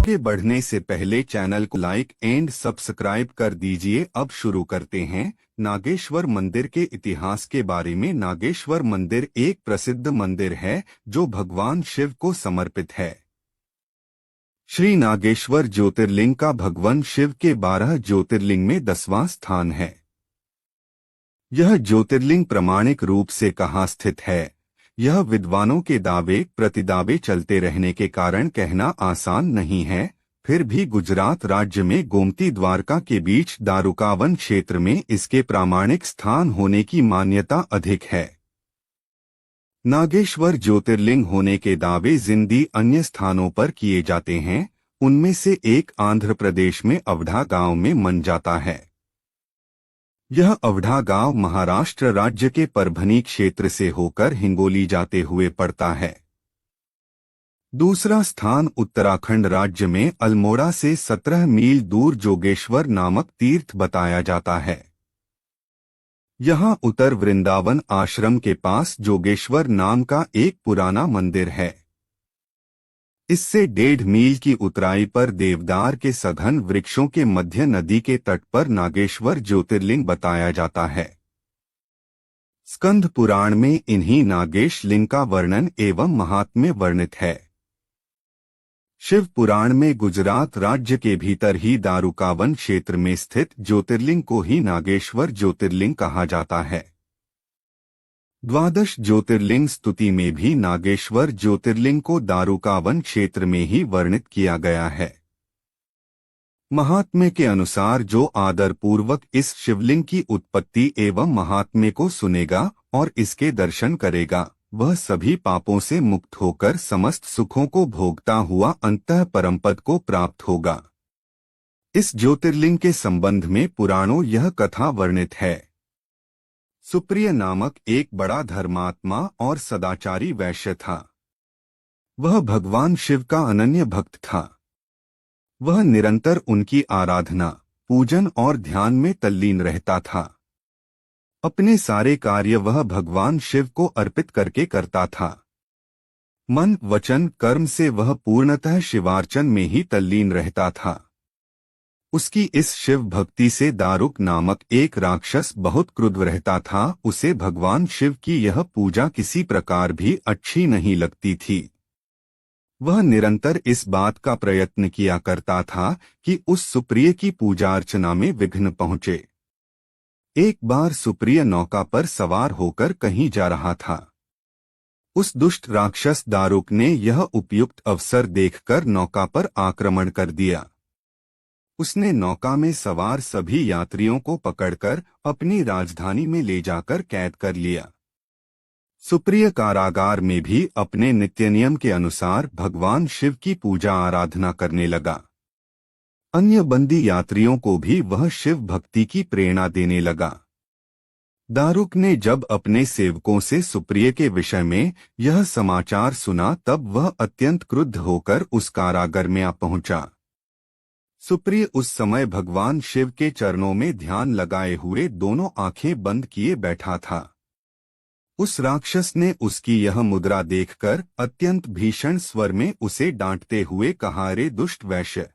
आगे बढ़ने से पहले चैनल को लाइक एंड सब्सक्राइब कर दीजिए। अब शुरू करते हैं नागेश्वर मंदिर के इतिहास के बारे में। नागेश्वर मंदिर एक प्रसिद्ध मंदिर है जो भगवान शिव को समर्पित है। श्री नागेश्वर ज्योतिर्लिंग का भगवान शिव के 12 ज्योतिर्लिंग में 10वां स्थान है। यह ज्योतिर्लिंग प्रामाणिक रूप से कहाँ स्थित है, यह विद्वानों के दावे प्रतिदावे चलते रहने के कारण कहना आसान नहीं है। फिर भी गुजरात राज्य में गोमती द्वारका के बीच दारुकावन क्षेत्र में इसके प्रामाणिक स्थान होने की मान्यता अधिक है। नागेश्वर ज्योतिर्लिंग होने के दावे जिंदी अन्य स्थानों पर किए जाते हैं। उनमें से एक आंध्र प्रदेश में अवढ़ा गांव में मन जाता है। यह अवढ़ा गांव महाराष्ट्र राज्य के परभनी क्षेत्र से होकर हिंगोली जाते हुए पड़ता है। दूसरा स्थान उत्तराखंड राज्य में अल्मोड़ा से 17 मील दूर जोगेश्वर नामक तीर्थ बताया जाता है। यहाँ उत्तर वृंदावन आश्रम के पास जोगेश्वर नाम का एक पुराना मंदिर है। इससे 1.5 मील की उतराई पर देवदार के सघन वृक्षों के मध्य नदी के तट पर नागेश्वर ज्योतिर्लिंग बताया जाता है। स्कंद पुराण में इन्हीं नागेश लिंग का वर्णन एवं महात्म्य वर्णित है। शिव पुराण में गुजरात राज्य के भीतर ही दारुकावन क्षेत्र में स्थित ज्योतिर्लिंग को ही नागेश्वर ज्योतिर्लिंग कहा जाता है। द्वादश ज्योतिर्लिंग स्तुति में भी नागेश्वर ज्योतिर्लिंग को दारुकावन क्षेत्र में ही वर्णित किया गया है। महात्म्य के अनुसार जो आदरपूर्वक इस शिवलिंग की उत्पत्ति एवं महात्म्य को सुनेगा और इसके दर्शन करेगा, वह सभी पापों से मुक्त होकर समस्त सुखों को भोगता हुआ अंतः परमपद को प्राप्त होगा। इस ज्योतिर्लिंग के संबंध में पुराणों यह कथा वर्णित है। सुप्रिय नामक एक बड़ा धर्मात्मा और सदाचारी वैश्य था। वह भगवान शिव का अनन्य भक्त था। वह निरंतर उनकी आराधना, पूजन और ध्यान में तल्लीन रहता था। अपने सारे कार्य वह भगवान शिव को अर्पित करके करता था। मन, वचन, कर्म से वह पूर्णतः शिवार्चन में ही तल्लीन रहता था। उसकी इस शिव भक्ति से दारुक नामक एक राक्षस बहुत क्रुद्ध रहता था। उसे भगवान शिव की यह पूजा किसी प्रकार भी अच्छी नहीं लगती थी। वह निरंतर इस बात का प्रयत्न किया करता था कि उस सुप्रिय की पूजा अर्चना में विघ्न पहुंचे। एक बार सुप्रिय नौका पर सवार होकर कहीं जा रहा था। उस दुष्ट राक्षस दारुक ने यह उपयुक्त अवसर देखकर नौका पर आक्रमण कर दिया। उसने नौका में सवार सभी यात्रियों को पकड़कर अपनी राजधानी में ले जाकर कैद कर लिया। सुप्रिय कारागार में भी अपने नित्य नियम के अनुसार भगवान शिव की पूजा आराधना करने लगा। अन्य बंदी यात्रियों को भी वह शिव भक्ति की प्रेरणा देने लगा। दारुक ने जब अपने सेवकों से सुप्रिय के विषय में यह समाचार सुना, तब वह अत्यंत क्रुद्ध होकर उस कारागार में आ पहुंचा। सुप्रिय उस समय भगवान शिव के चरणों में ध्यान लगाए हुए दोनों आंखें बंद किए बैठा था। उस राक्षस ने उसकी यह मुद्रा देखकर अत्यंत भीषण स्वर में उसे डांटते हुए कहा, रे दुष्ट वैश्य,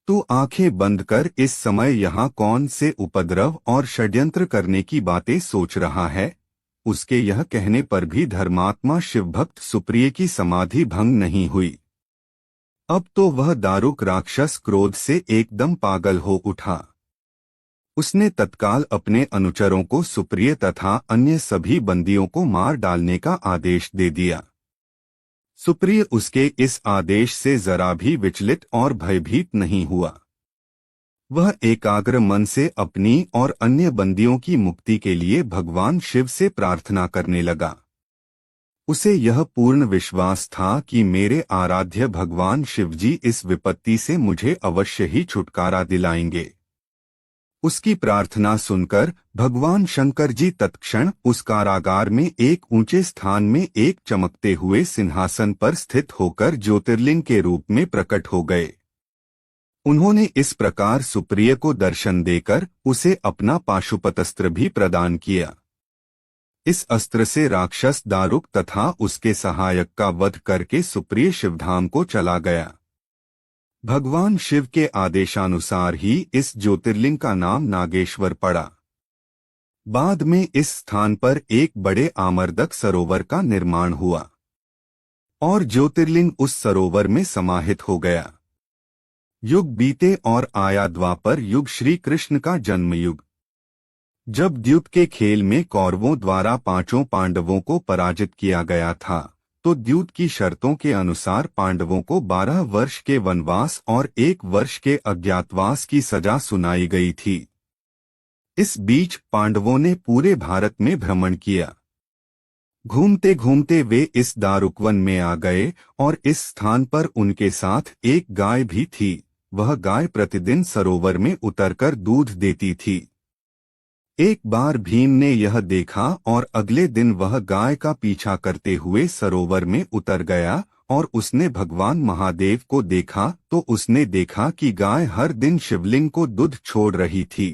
तू आंखें बंद कर इस समय यहाँ कौन से उपद्रव और षड्यंत्र करने की बातें सोच रहा है। उसके यह कहने पर भी धर्मात्मा शिवभक्त सुप्रिय की समाधि भंग नहीं हुई। अब तो वह दारुक राक्षस क्रोध से एकदम पागल हो उठा। उसने तत्काल अपने अनुचरों को सुप्रिय तथा अन्य सभी बंदियों को मार डालने का आदेश दे दिया। सुप्रिय उसके इस आदेश से जरा भी विचलित और भयभीत नहीं हुआ। वह एकाग्र मन से अपनी और अन्य बंदियों की मुक्ति के लिए भगवान शिव से प्रार्थना करने लगा। उसे यह पूर्ण विश्वास था कि मेरे आराध्य भगवान शिवजी इस विपत्ति से मुझे अवश्य ही छुटकारा दिलाएंगे। उसकी प्रार्थना सुनकर भगवान शंकर जी तत्क्षण उस कारागार में एक ऊंचे स्थान में एक चमकते हुए सिंहासन पर स्थित होकर ज्योतिर्लिंग के रूप में प्रकट हो गए। उन्होंने इस प्रकार सुप्रिय को दर्शन देकर उसे अपना पाशुपतस्त्र भी प्रदान किया। इस अस्त्र से राक्षस दारुक तथा उसके सहायक का वध करके सुप्रिय शिवधाम को चला गया। भगवान शिव के आदेशानुसार ही इस ज्योतिर्लिंग का नाम नागेश्वर पड़ा। बाद में इस स्थान पर एक बड़े आमर्दक सरोवर का निर्माण हुआ और ज्योतिर्लिंग उस सरोवर में समाहित हो गया। युग बीते और आया द्वापर युग, श्री कृष्ण का जन्म युग। जब द्यूत के खेल में कौरवों द्वारा 5 पांडवों को पराजित किया गया था, तो द्यूत की शर्तों के अनुसार पांडवों को 12 वर्ष के वनवास और 1 वर्ष के अज्ञातवास की सजा सुनाई गई थी। इस बीच पांडवों ने पूरे भारत में भ्रमण किया। घूमते घूमते वे इस दारुकवन में आ गए और इस स्थान पर उनके साथ एक गाय भी थी। वह गाय प्रतिदिन सरोवर में उतरकर दूध देती थी। एक बार भीम ने यह देखा और अगले दिन वह गाय का पीछा करते हुए सरोवर में उतर गया और उसने भगवान महादेव को देखा तो उसने देखा कि गाय हर दिन शिवलिंग को दूध छोड़ रही थी।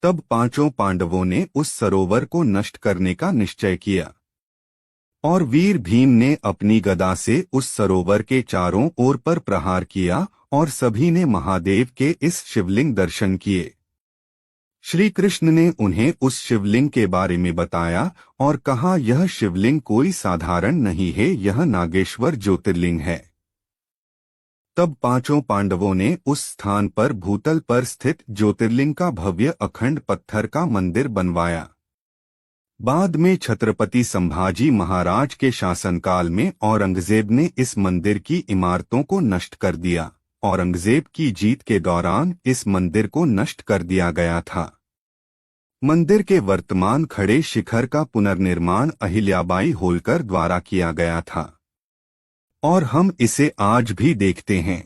तब 5 पांडवों ने उस सरोवर को नष्ट करने का निश्चय किया और वीर भीम ने अपनी गदा से उस सरोवर के चारों ओर पर प्रहार किया और सभी ने महादेव के इस शिवलिंग दर्शन किए। श्री कृष्ण ने उन्हें उस शिवलिंग के बारे में बताया और कहा, यह शिवलिंग कोई साधारण नहीं है, यह नागेश्वर ज्योतिर्लिंग है। तब 5 पांडवों ने उस स्थान पर भूतल पर स्थित ज्योतिर्लिंग का भव्य अखंड पत्थर का मंदिर बनवाया। बाद में छत्रपति संभाजी महाराज के शासनकाल में औरंगजेब ने इस मंदिर की इमारतों को नष्ट कर दिया। औरंगजेब की जीत के दौरान इस मंदिर को नष्ट कर दिया गया था। मंदिर के वर्तमान खड़े शिखर का पुनर्निर्माण अहिल्याबाई होलकर द्वारा किया गया था और हम इसे आज भी देखते हैं।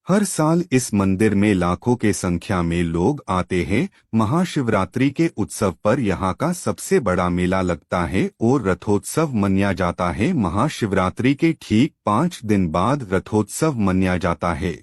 हर साल इस मंदिर में लाखों के संख्या में लोग आते हैं। महाशिवरात्रि के उत्सव पर यहाँ का सबसे बड़ा मेला लगता है और रथोत्सव मनाया जाता है। महाशिवरात्रि के ठीक 5 दिन बाद रथोत्सव मनाया जाता है।